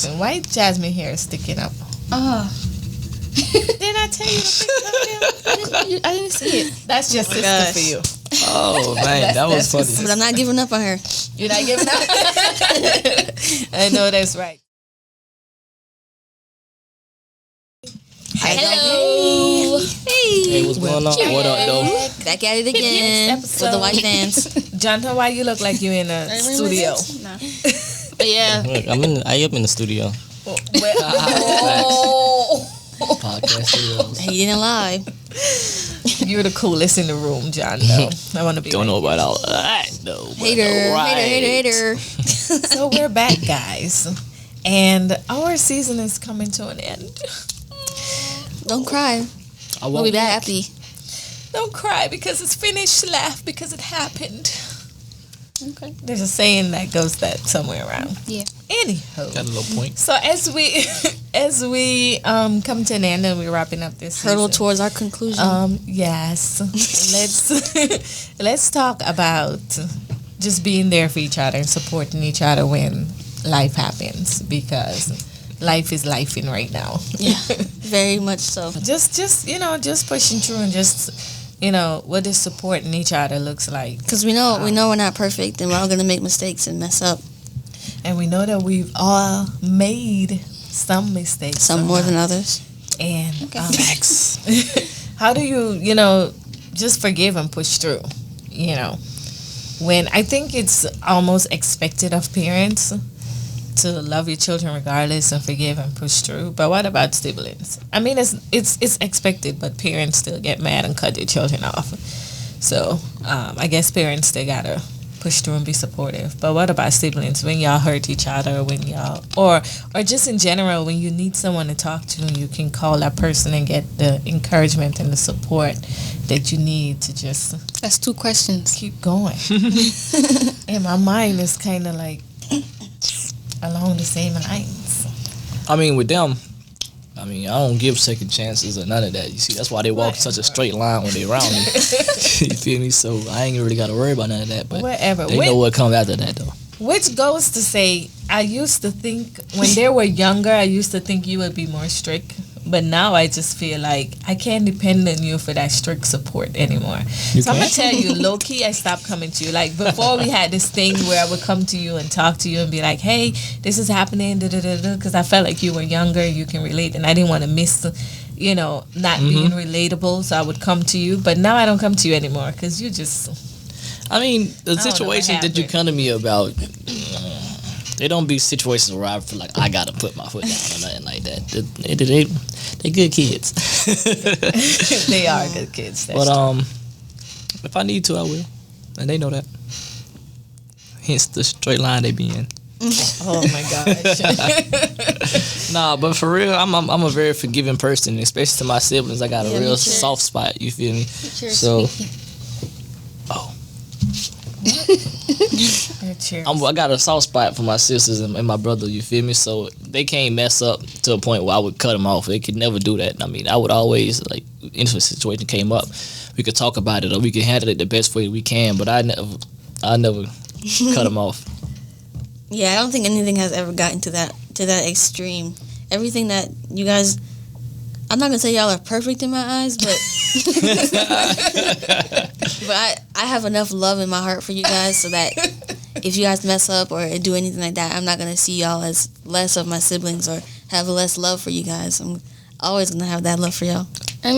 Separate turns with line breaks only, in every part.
Madukes.
Why Jasmine hair is sticking up? Did I tell you to fix it?
I didn't see it.
That's just sister for you.
Oh man, that was funny.
But I'm not giving up on her.
You're not giving up? I know that's right.
Hello.
Hey, what's going on? What up, though?
Back at it again with the white vans.
Jonathan, why you look like you in a studio?
Nah. But yeah.
Look, I am in the studio. Podcast studios.
He didn't lie.
You're the coolest in the room, John. Though. I want to be.
Don't know about all that, though.
Hater.
So we're back, guys, and our season is coming to an end.
Don't cry. We'll be back happy.
Don't cry because it's finished. Laugh because it happened.
Okay.
There's a saying that goes that somewhere around.
Yeah.
Anyhow,
Got a little point.
so as we come to an end and we're wrapping up this
Hurdle
season,
towards our conclusion.
yes, let's talk about just being there for each other and supporting each other when life happens, because life is lifing right now.
Yeah, very much so.
Just pushing through and just what this supporting each other looks like.
Because we know we're not perfect and we're all gonna make mistakes and mess up.
And we know that we've all made some mistakes.
Some more than others.
And
Facts.
how do you just forgive and push through? When I think it's almost expected of parents to love your children regardless and forgive and push through. But what about siblings? I mean, it's expected, but parents still get mad and cut their children off. So I guess parents still gotta push through and be supportive. But what about siblings? When y'all hurt each other, when y'all or just in general, when you need someone to talk to and you can call that person and get the encouragement and the support that you need to just
That's 2 questions.
keep going. And my mind is kind of like along the same lines.
I mean, with them, I don't give second chances or none of that. You see, that's why they walk such a straight line when they around me. You feel me? So I ain't really got to worry about none of that. But they know what comes after that, though.
Which goes to say, I used to think, when they were younger, I used to think you would be more strict. But now I just feel like I can't depend on you for that strict support anymore. So I'm going to tell you, low-key, I stopped coming to you. Like, before we had this thing where I would come to you and talk to you and be like, hey, this is happening, because I felt like you were younger, you can relate, and I didn't want to miss, not being relatable, so I would come to you. But now I don't come to you anymore because you just...
the situation that you come to me about... They don't be situations where I feel like I gotta put my foot down or nothing like that. They good kids.
They are good kids.
But if I need to, I will, and they know that. Hence the straight line they be in.
Oh my gosh.
Nah, but for real, I'm a very forgiving person, especially to my siblings. I got a real soft spot. You feel me? So. I got a soft spot for my sisters and my brother, you feel me? So they can't mess up to a point where I would cut them off. They could never do that. I would always, like, if a situation came up, we could talk about it or we could handle it the best way we can, but I never cut them off.
Yeah, I don't think anything has ever gotten to that extreme. Everything that you guys... I'm not going to say y'all are perfect in my eyes, but... but I have enough love in my heart for you guys so that if you guys mess up or do anything like that, I'm not going to see y'all as less of my siblings or have less love for you guys. I'm always going to have that love for y'all.
I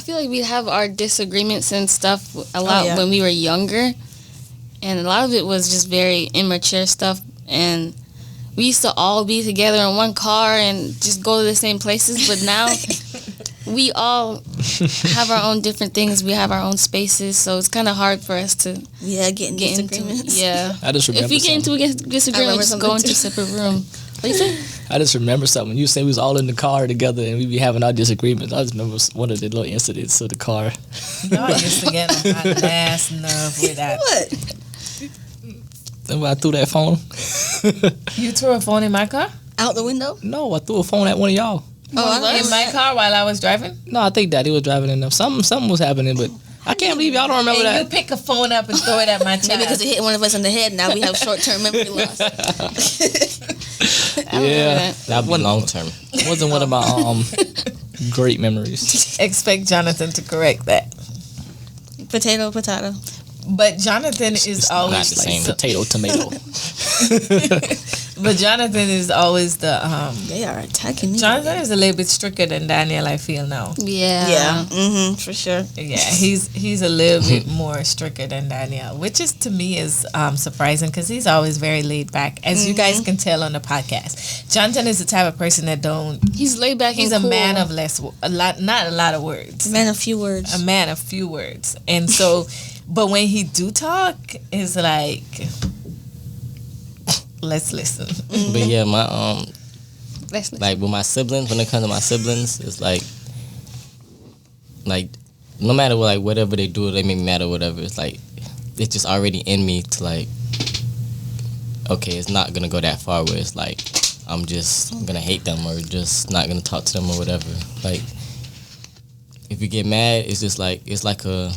feel like we have our disagreements and stuff a lot when we were younger. And a lot of it was just very immature stuff. And we used to all be together in one car and just go to the same places. But now we all have our own different things. We have our own spaces. So it's kind of hard for us to
get into disagreements.
I just remember
if we get into a disagreement, just go into a separate room. What you say?
I just remember something. You say we was all in the car together and we be having our disagreements. I just remember one of the little incidents of the car.
Y'all used to get on my last nerve with that.
What?
Remember I threw that phone?
You threw a phone in my car?
Out the window?
No, I threw a phone at one of y'all.
In my car while I was driving?
No, I think Daddy was driving in them. Something was happening, but I can't believe y'all don't remember that.
You pick a phone up and throw it at my child.
Maybe because it hit one of us in the head. Now we have short-term memory loss.
I remember that.
That'd be long term.
Wasn't one of my great memories.
Expect Jonathan to correct that.
Potato, potato.
But Jonathan is
It's
always
not the same.
Potato, tomato.
But Jonathan is always the
They are attacking me.
Jonathan is a little bit stricter than Daniel, I feel now.
Yeah.
Yeah. Mm-hmm. For sure.
Yeah, he's a little bit more stricter than Danielle, which is to me is surprising because he's always very laid back, as you guys can tell on the podcast. Jonathan is the type of person that
He's laid back.
he's
and
a
cool.
man of not a lot of words,
Man, a few words.
a man of few words, and so, but when he do talk, it's like, let's listen.
But yeah, my
Let's listen.
like with my siblings, when it comes to my siblings, it's like no matter what, like whatever they do, they make me mad or whatever. It's like it's just already in me to like, okay, it's not gonna go that far where it's like I'm just gonna hate them or just not gonna talk to them or whatever. Like if you get mad, it's just like it's like a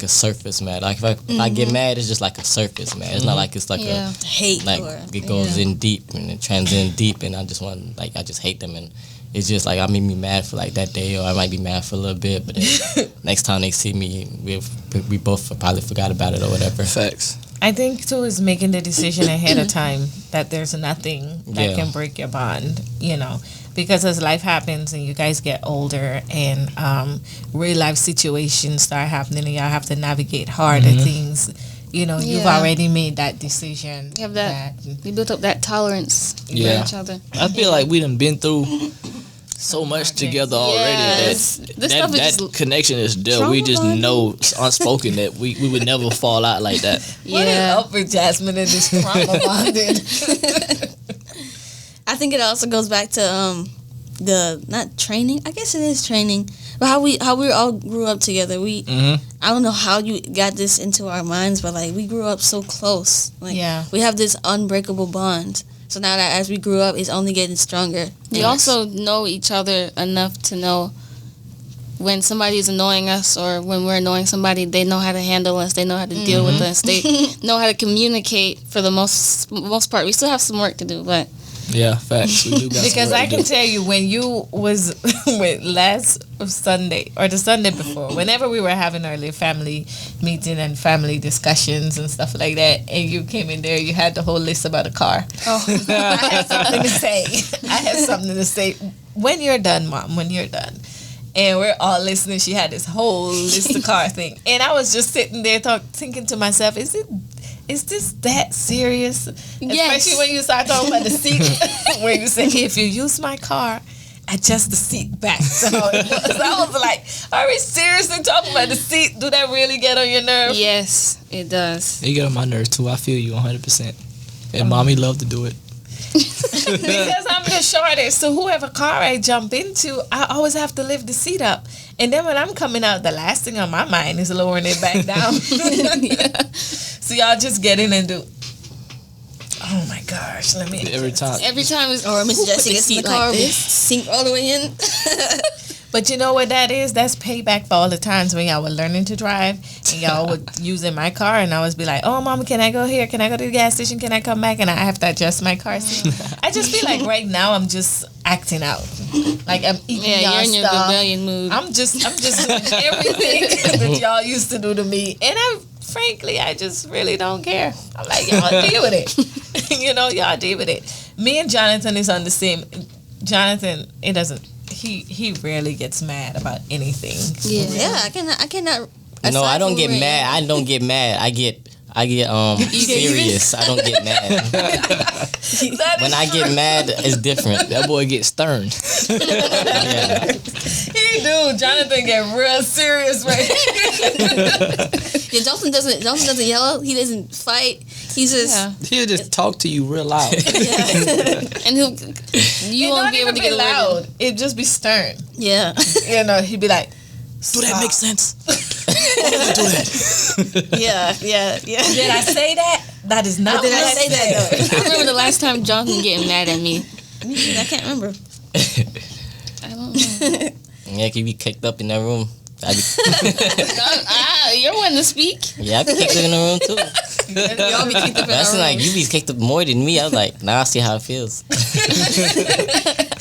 surface mad. Like if I get mad, it's just like a surface mad. It's not like it's like
Yeah.
Hate.
like
or,
it goes in deep and it transcends deep, and I just want I just hate them, and it's just like I make me mad for like that day, or I might be mad for a little bit, but then next time they see me, we both probably forgot about it or whatever.
Facts.
I think too is making the decision ahead of time that there's nothing that
Yeah.
can break your bond, because as life happens and you guys get older and real life situations start happening and y'all have to navigate harder things, you've
Yeah.
already made that decision.
You have that. We built up that tolerance for
Yeah.
each other.
I feel like we done been through so much together already
Yes.
that
This stuff is
that
just
connection is there. We just
trauma
know it's unspoken that we would never fall out like that.
What is
Yeah.
up with Jasmine and this trauma bonding?
I think it also goes back to the not training. I guess it is training, but how we all grew up together. I don't know how you got this into our minds, but like we grew up so close. Like
Yeah.
we have this unbreakable bond. So now that as we grew up, it's only getting stronger.
We also know each other enough to know when somebody's annoying us or when we're annoying somebody. They know how to handle us. They know how to deal with us. They know how to communicate for the most part. We still have some work to do, but
Yeah, facts. We do got
Because
some work
I
to
can
do.
tell you when you was with last Sunday or the Sunday before, whenever we were having our little family meeting and family discussions and stuff like that, and you came in there, you had the whole list about a car.
oh,
I had something to say. I had something to say. When you're done, Mom, when you're done. And we're all listening. She had this whole list of car thing. And I was just sitting there thinking to myself, is this that serious?
Yes.
Especially when you start talking about the seat, where you say, if you use my car, adjust the seat back. So I was like, are we seriously talking about the seat? Do that really get on your nerve?
yes, it does.
You get on my nerves too. I feel you 100%. And mommy love to do it.
Because I'm the shortest, so whoever car I jump into, I always have to lift the seat up. And then when I'm coming out, the last thing on my mind is lowering it back down. So y'all just get in and do. Oh my gosh, let me.
Every time.
Every time it's
Or Miss
who put
Jessie
the
gets in the
seat
car,
like
we
this?
sink all the way in.
But you know what that is? That's payback for all the times when y'all were learning to drive and y'all would using my car and I always be like, oh, Mama, can I go here? Can I go to the gas station? Can I come back? And I have to adjust my car seat. I just feel like right now I'm just acting out. Like I'm eating
Yeah,
y'all
you're in your
stuff.
rebellion mood.
I'm just doing everything that y'all used to do to me. And frankly, I just really don't care. I'm like, y'all deal with it. Y'all deal with it. Me and Jonathan is on the same. Jonathan, it doesn't. He rarely gets mad about anything.
Yeah, I cannot.
No, I
aside
don't
from
get
when-
mad. I don't get mad. I get serious. I don't get mad.
That
When
is
I get mad, it's different.
That boy gets stern.
Yeah.
He do. Jonathan get real serious, right?
Yeah, Johnson doesn't yell. He doesn't fight. He's just.
Yeah.
He'll just talk to you real loud.
And you
It
won't
don't
be able
even
to
be
get a word in.
loud. It just be stern.
Yeah.
He'd be like,
Do that make sense?
Yeah.
did I say that? That is not
Did
what
I say that though?
I remember the last time Jonathan getting mad at me.
I can't remember.
I don't know.
Yeah, can be kicked up in that room.
You're one to speak.
Yeah, I be kicked up in the room too.
Y'all be kicked up in
That's
our
like
rooms.
you be kicked up more than me. I was like, nah, I see how it feels.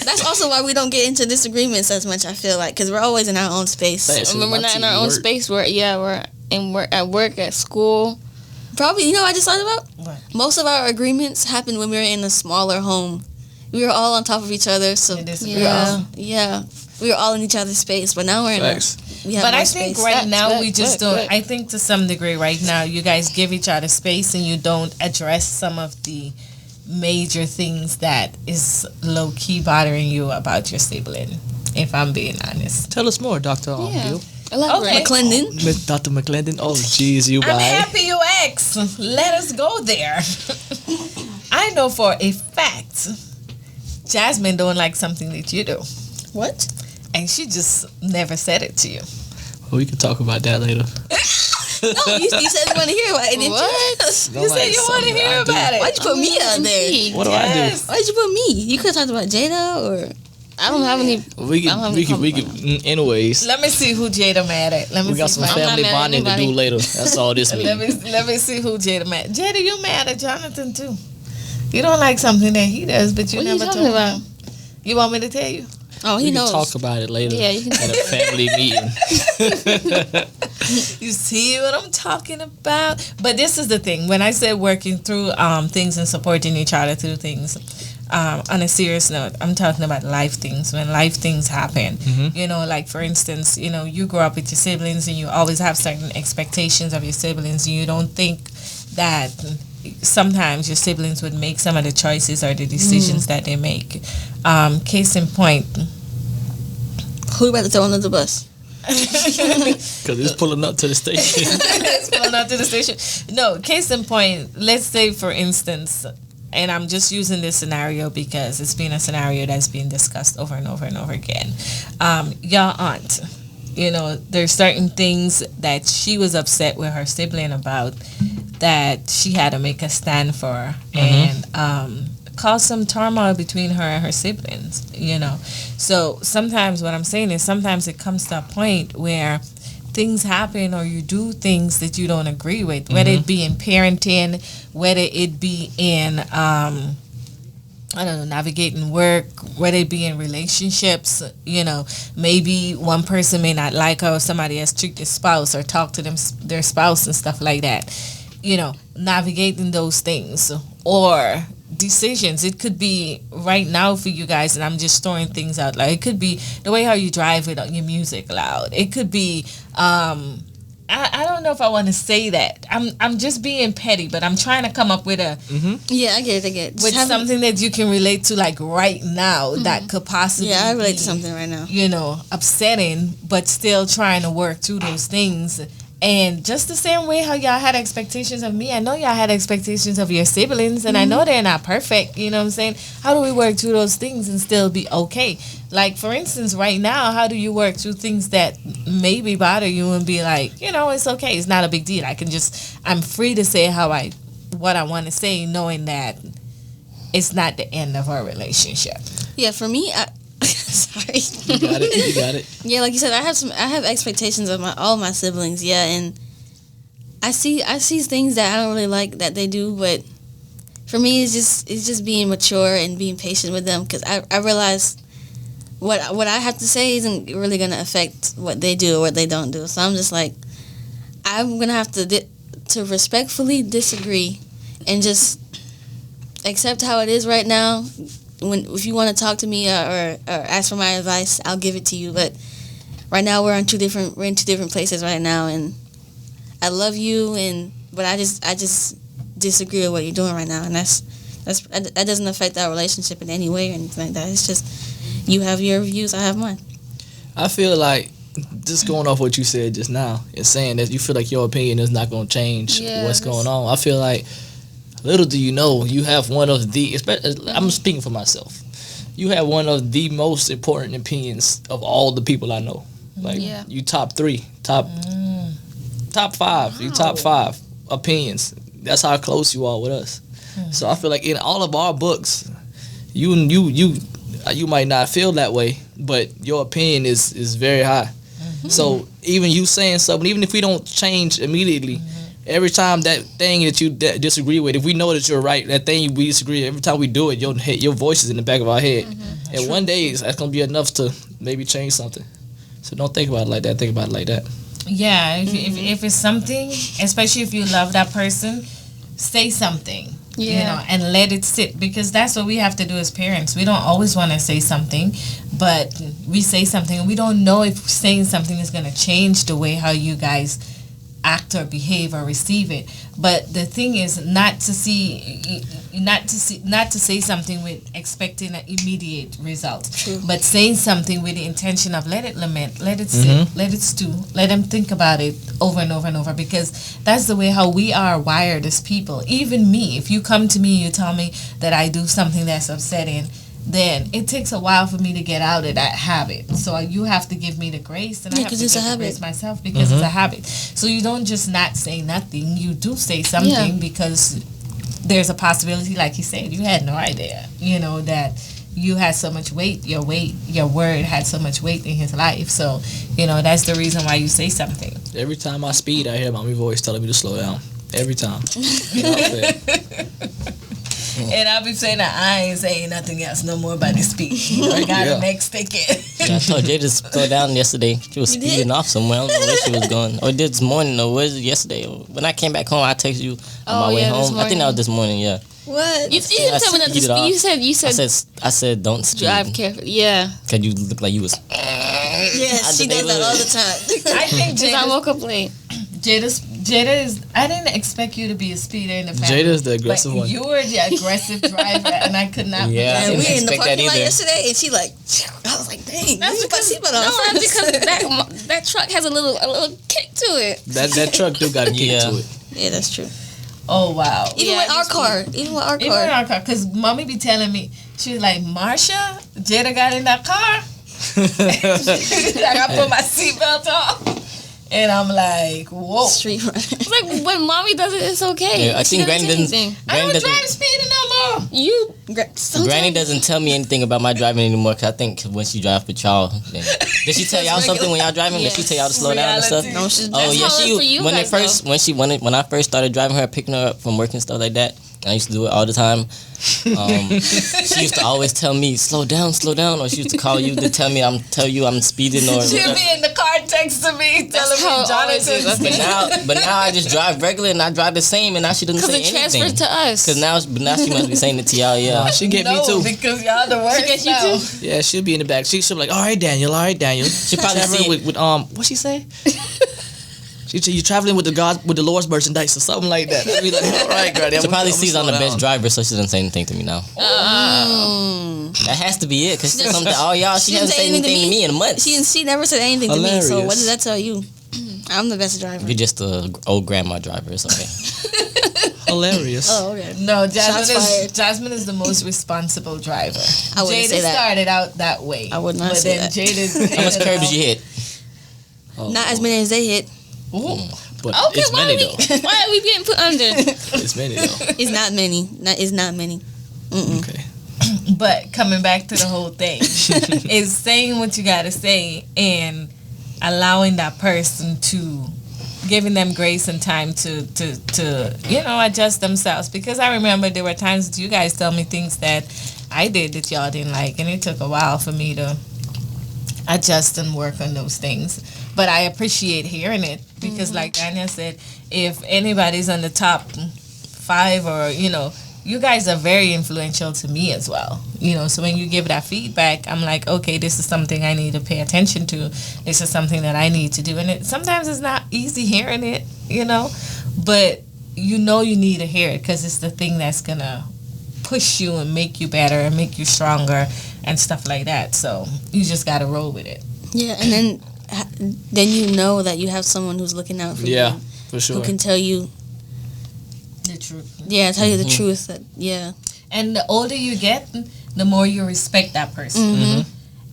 That's also why we don't get into disagreements as much. I feel like because we're always in our own space.
Thanks.
When we're not in our own space, we're at work, at school.
Probably, you know what I just thought about?
What?
Most of our agreements happened when we were in a smaller home. We were all on top of each other, so
And this is
we were all in each other's space. But now we're in
Facts.
we have
But
more
I think
space.
right now we
Facts,
just
facts,
don't. I think to some degree right now you guys give each other space and you don't address some of the major things that is low key bothering you about your sibling. If I'm being honest,
Tell us more, Dr. Bill.
Elaborate.
Okay.
McClendon.
Miss Dr. McClendon. Oh, jeez, you
I'm
bye.
happy you asked. Let us go there. I know for a fact, Jasmine don't like something that you do,
What?
and she just never said it to you.
Well, we can talk about that later.
No, you said you want to hear about it, didn't
What?
you?
You said you want to
something
hear
I do.
about it.
Why'd you put me out there?
What do I
Yes.
Why'd you put me? You could have talked about Jada or...
I don't have any.
do? We
I don't have
can,
any
we can, anyways.
Let me see who Jada mad at. Let me
We got
see
some
if I-
I'm not
family
mad at
bonding to do
anybody.
later. That's all this
Let
means.
me see who Jada mad. Jada, you mad at Jonathan too? You don't like something that he does, but you
What are you
never
talking
told
about?
him. You want me to tell you?
Oh, he
We can
knows.
talk about it later
Yeah, you can.
at a family meeting.
You see what I'm talking about? But this is the thing. When I said working through things and supporting each other through things, on a serious note, I'm talking about life things. When life things happen, you know, like for instance, you know, you grow up with your siblings and you always have certain expectations of your siblings, and you don't think that sometimes your siblings would make some of the choices or the decisions that they make. Case in point.
Who about to throw under the bus?
Because it's pulling up to the station.
It's pulling out to the station. No, case in point, let's say for instance, and I'm just using this scenario because it's been a scenario that's been discussed over and over and over again. Your aunt, you know, there's certain things that she was upset with her sibling about that she had to make a stand for, and cause some turmoil between her and her siblings, you know. So sometimes what I'm saying is sometimes it comes to a point where things happen or you do things that you don't agree with, whether it be in parenting, whether it be in I don't know, navigating work, whether it be in relationships, you know, maybe one person may not like how somebody else treat their spouse or talk to their spouse and stuff like that. You know, navigating those things or decisions. It could be right now for you guys, and I'm just throwing things out. Like it could be the way how you drive with your music loud. It could be I don't know if I want to say that. I'm just being petty, but I'm trying to come up with a
Yeah, I get it.
with something that you can relate to, like right now, that could possibly
Yeah, I relate
be,
to something right now.
you know, upsetting, but still trying to work through those things. And just the same way how y'all had expectations of me, I know y'all had expectations of your siblings, and I know they're not perfect, you know what I'm saying? How do we work through those things and still be okay? Like, for instance, right now, how do you work through things that maybe bother you and be like, you know, it's okay, it's not a big deal. I'm free to say what I want to say, knowing that it's not the end of our relationship.
Yeah, for me, sorry.
You got it.
Yeah, like you said, I have expectations of all my siblings. Yeah, and I see things that I don't really like that they do, but for me, it's just being mature and being patient with them, because I realize what I have to say isn't really gonna affect what they do or what they don't do. So I'm just like, I'm gonna have to respectfully disagree and just accept how it is right now. If you want to talk to me or ask for my advice, I'll give it to you. But right now we're in two different places right now, and I love you, but I just disagree with what you're doing right now, and that doesn't affect our relationship in any way or anything like that. It's just you have your views, I have mine.
I feel like just going off what you said just now and saying that you feel like your opinion is not going to change what's going on. I feel like little do you know, you have one of the, I'm speaking for myself, you have one of the most important opinions of all the people I know. Like, you top 3, top 5, you top 5 opinions. That's how close you are with us. So I feel like in all of our books, you might not feel that way, but your opinion is very high. So even you saying something, even if we don't change immediately, every time that thing that you disagree with, if we know that you're right, that thing we disagree, every time we do it, your voice is in the back of our head. Mm-hmm. And one day that's gonna be enough to maybe change something. So don't think about it like that. Think about it like that.
Yeah, if it's something, especially if you love that person, say something.
Yeah.
You know, and let it sit, because that's what we have to do as parents. We don't always want to say something, but we say something and we don't know if saying something is going to change the way how you guys act or behave or receive it. But the thing is not to say something with expecting an immediate result.
True.
But saying something with the intention of let it lament, let it sit, let it stew, let them think about it over and over and over, because that's the way how we are wired as people. Even me, if you come to me and you tell me that I do something that's upsetting, then it takes a while for me to get out of that habit. So you have to give me the grace, and I have to give the grace myself, because it's a habit. So you don't just not say nothing. You do say something because there's a possibility, like you said, you had no idea, you know, that you had so much weight, your word had so much weight in his life. So, you know, that's the reason why you say something.
Every time I speed, I hear mommy's voice telling me to slow down. Every time. You know,
and I'll be saying that I ain't saying nothing else no more about the speed. I got the next ticket.
Yeah, I told Jay to slow down yesterday. She was speeding off somewhere. I don't know where she was going. Or this morning, or was it yesterday? When I came back home, I texted you on my way home. I think that was this morning, yeah.
What?
You didn't tell me not to speed. You said
I said don't speed.
Drive carefully. Yeah.
Cause you look like you was.
Yes, she does that all the time.
I think
I woke up late.
Jada is. I didn't expect you to be a speeder in the family.
Jada's the aggressive one.
You were the aggressive driver, and I could not.
Yeah,
And we in the
expect
parking
that
lot
either.
yesterday, and she like, I was like, dang,
That's
you
because,
put seatbelt on.
no, that's because that truck has a little kick to it.
That truck do got a kick to it.
Yeah, that's true.
Oh wow!
Even with our car,
because mommy be telling me, she was like, Marsha, Jada got in that car. Like, I put my seatbelt on. And I'm like, whoa.
Street runner.
It's like when mommy does it, it's okay.
Yeah, I think Granny doesn't.
I don't drive speeding no more.
You.
Granny doesn't tell me anything about my driving anymore. Cause I think when she drive with y'all, then, did she tell y'all something when y'all driving? Did she tell y'all to slow down and stuff?
No, she's
Oh yeah,
she
when I first started driving her, picking her up from work and stuff like that. I used to do it all the time. She used to always tell me, slow down, or she used to call you to tell you I'm speeding, or
She'll be in the car texting me, telling me Jonathan.
But now I just drive regular and I drive the same, and now she doesn't say anything.
Because it transfers to us.
Because now she must be saying it to y'all. Yeah,
she get me too.
Because y'all the worst.
She get you too.
Yeah, she'll be in the back. She'll be like, all right, Daniel. She probably traveling with what she say? You traveling with the Lord's merchandise or something like that. I'd be like, all right, girl.
She probably sees I'm the best driver, so she doesn't say anything to me now. That has to be it, because she said something to all y'all. She hasn't said anything to me in months.
She never said anything to me. So what does that tell you? I'm the best driver.
You're just a old grandma driver. It's okay.
Hilarious.
Oh, okay.
No, Jasmine is the most responsible driver.
I wouldn't say that.
Started out that way.
I would not say that.
How much curb did you hit?
Not as many as they hit.
Ooh. But
Okay,
it's many though.
why are we getting put under?
It's many though.
It's not many. It's not many.
Okay.
But coming back to the whole thing, is saying what you gotta say and allowing that person to, giving them grace and time to adjust themselves. Because I remember there were times that you guys tell me things that I did that y'all didn't like, and it took a while for me to adjust and work on those things. But I appreciate hearing it, because like Daniel said, if anybody's on the top 5, or you guys are very influential to me as well. So when you give that feedback, I'm like, okay, this is something I need to pay attention to. This is something that I need to do. And sometimes it's not easy hearing it, but you need to hear it, because it's the thing that's going to push you and make you better and make you stronger and stuff like that. So you just got to roll with it.
Yeah, and then you know that you have someone who's looking out for you.
Yeah, for sure.
Who can tell you
the truth.
Yeah, tell you the truth.
And the older you get, the more you respect that person.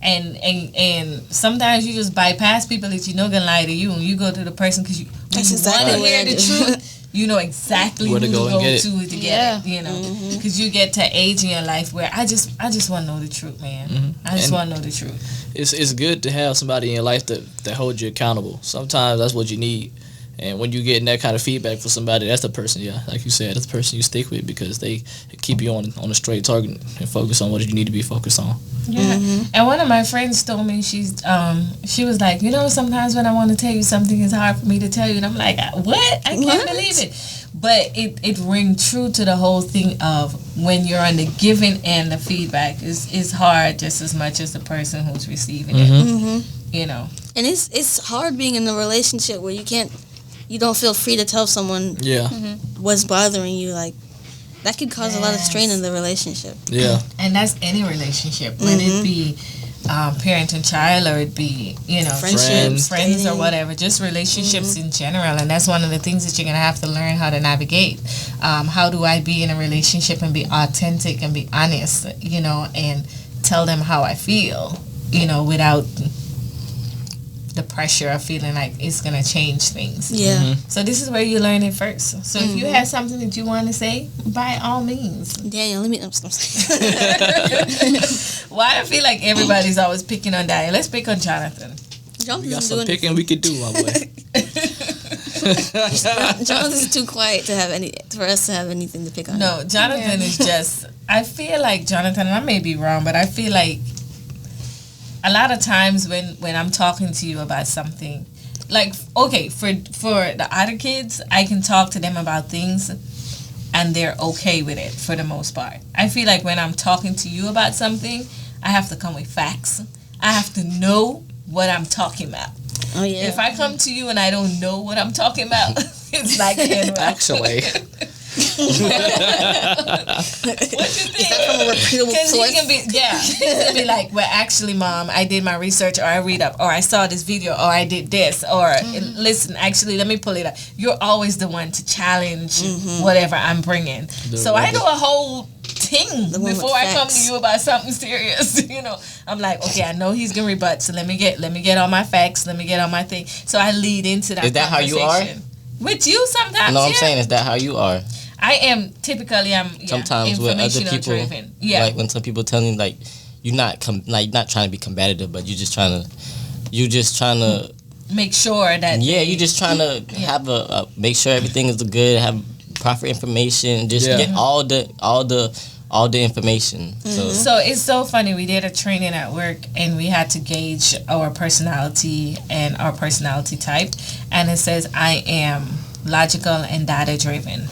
And sometimes you just bypass people that you know gonna lie to you, and you go to the person because you want to hear the truth. You know exactly where to go to get it. Because you get to age in your life where I just want to know the truth, man. I just want to know the truth.
It's good to have somebody in your life that holds you accountable. Sometimes that's what you need. And when you getting that kind of feedback from somebody, that's the person, like you said, that's the person you stick with because they keep you on a straight target and focus on what you need to be focused on.
Yeah. And one of my friends told me she was like, sometimes when I want to tell you something, it's hard for me to tell you. And I'm like, what? I can't believe it. But it rings true to the whole thing of when you're on the giving end, the feedback is hard just as much as the person who's receiving it.
And it's hard being in a relationship where you don't feel free to tell someone what's bothering you. Like, that could cause a lot of strain in the relationship.
Yeah.
And that's any relationship, whether it be parent and child, or it be friends or whatever, just relationships in general. And that's one of the things that you're gonna have to learn how to navigate. How do I be in a relationship and be authentic and be honest, and tell them how I feel, without the pressure of feeling like it's gonna change things. So this is where you learn it first. So if you have something that you want to say, by all means.
Daniel, let me.
Why I feel like everybody's always picking on Daniel. Let's pick on Jonathan.
We got some picking we could do, my boy.
Jonathan's too quiet for us to have anything to pick on.
No, Jonathan is just. I feel like Jonathan, and I may be wrong, but I feel like a lot of times when I'm talking to you about something, like, okay, for the other kids, I can talk to them about things and they're okay with it for the most part. I feel like when I'm talking to you about something, I have to come with facts. I have to know what I'm talking about.
Oh, yeah.
If I come to you and I don't know what I'm talking about, it's like
actually.
What you think?
From a reputable source?
He can be like, well, actually, Mom, I did my research, or I read up, or I saw this video, or I did this, or listen, actually, let me pull it up. You're always the one to challenge whatever I'm bringing. So I do a whole thing before I come to you about something serious. I'm like, okay, I know he's gonna rebut, so let me get all my facts, let me get all my thing. So I lead into that.
Is that how you are?
With you sometimes?
No, I'm saying, is that how you are?
I am typically.
Sometimes with other people,
driven. Yeah.
Like when some people tell me like you're not not trying to be combative, but you're just trying to
make sure that
you're just trying to have a make sure everything is good, have proper information, just get all the information.
So it's so funny. We did a training at work and we had to gauge our personality and our personality type, and it says I am logical and data driven.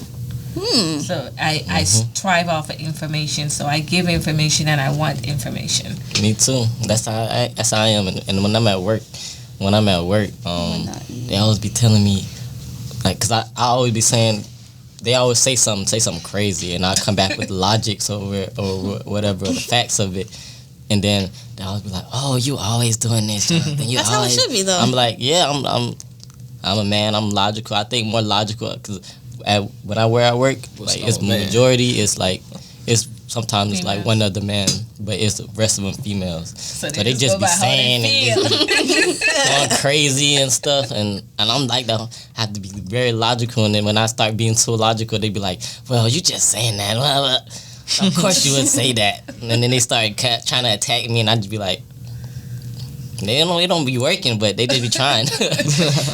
So I strive off of information. So I give information and I want information.
Me too. That's how I am. And when I'm at work, they always be telling me, like, cause I always be saying, they always say something crazy, and I come back with logics or whatever, the facts of it, and then they always be like, "Oh, you always doing this."
That's how it should be, though.
I'm like, yeah, I'm a man. I'm logical. I think more logical because when I work, like it's majority. It's like it's sometimes it's like one other man, but it's the rest of them females. So they just be saying and going crazy and stuff, and I'm like that. I have to be very logical, and then when I start being so logical, they be like, "Well, you just saying that." Well, of course you would say that, and then they start trying to attack me, and I just be like. They don't be working, but they just be trying.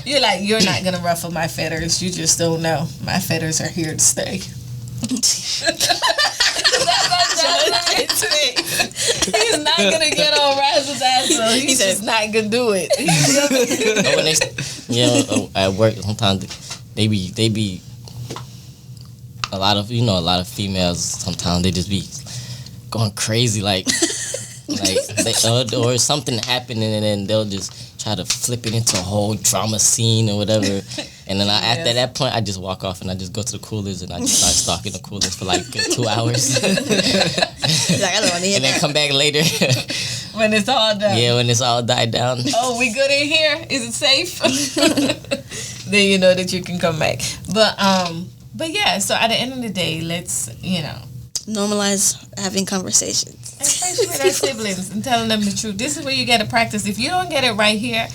You're like, you're not gonna ruffle my feathers. You just don't know. My feathers are here to stay. He's not gonna get on Raz's ass, so he's just not gonna do it.
At work sometimes they be a lot of females. Sometimes they just be going crazy like. Or something happening, and then they'll just try to flip it into a whole drama scene or whatever. And then after that point, I just walk off and I just go to the coolers and I just start stalking the coolers for like 2 hours.
Like, I don't want to hear
and then come back later.
When it's all done.
Yeah, when it's all died down.
Oh, we good in here? Is it safe? Then you know that you can come back. But yeah, so at the end of the day, let's,
normalize having conversations.
Especially with our siblings and telling them the truth. This is where you get to practice. If you don't get it right here,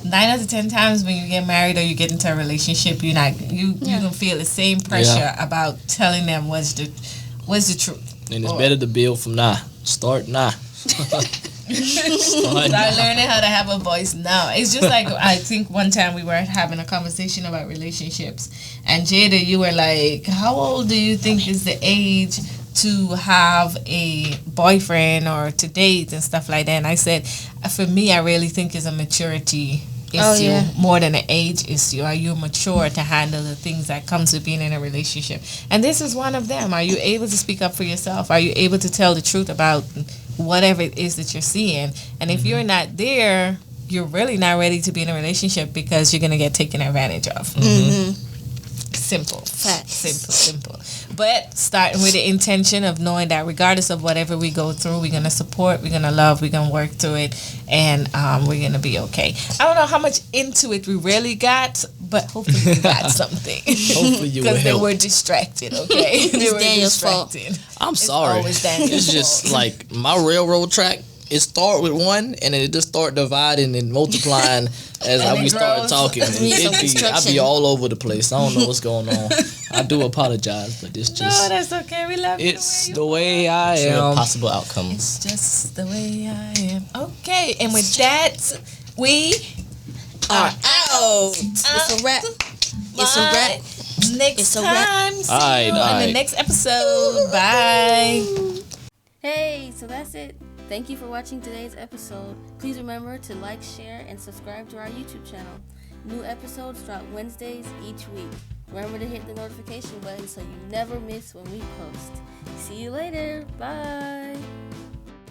9 out of 10 times when you get married or you get into a relationship, you gonna feel the same pressure about telling them what's the truth.
And it's better to build from now. Start now.
Start learning how to have a voice now. It's just like, I think one time we were having a conversation about relationships, and Jada, you were like, how old do you think is the age to have a boyfriend or to date and stuff like that? And I said, for me, I really think it's a maturity issue more than an age issue. Are you mature to handle the things that comes with being in a relationship? And this is one of them. Are you able to speak up for yourself? Are you able to tell the truth about whatever it is that you're seeing? And if you're not there, you're really not ready to be in a relationship, because you're going to get taken advantage of. Simple.
Facts.
Simple. But starting with the intention of knowing that regardless of whatever we go through, we're going to support, we're going to love, we're going to work through it, and we're going to be okay. I don't know how much into it we really got, but hopefully we got something.
Hopefully you will
Because they
help.
were distracted, okay? They were
Daniel's fault.
distracted.
I'm sorry.
always Daniel's
It's just like my railroad track. It start with one, and then it just start dividing and multiplying as
And
we
it
start
grows.
talking. And
Need some
I be
construction.
all over the place. I don't know what's going on. I do apologize, but it's
No,
just
that's okay. We love you.
it's the way I am.
Possible outcomes.
It's just the way I am. Okay, and with that, we
Are out. It's a wrap. It's a wrap.
Next
It's a wrap.
time, see
Alright,
you in the
alright.
next episode. Bye.
Hey, so that's it. Thank you for watching today's episode. Please remember to like, share, and subscribe to our YouTube channel. New episodes drop Wednesdays each week. Remember to hit the notification button so you never miss when we post. See you later. Bye.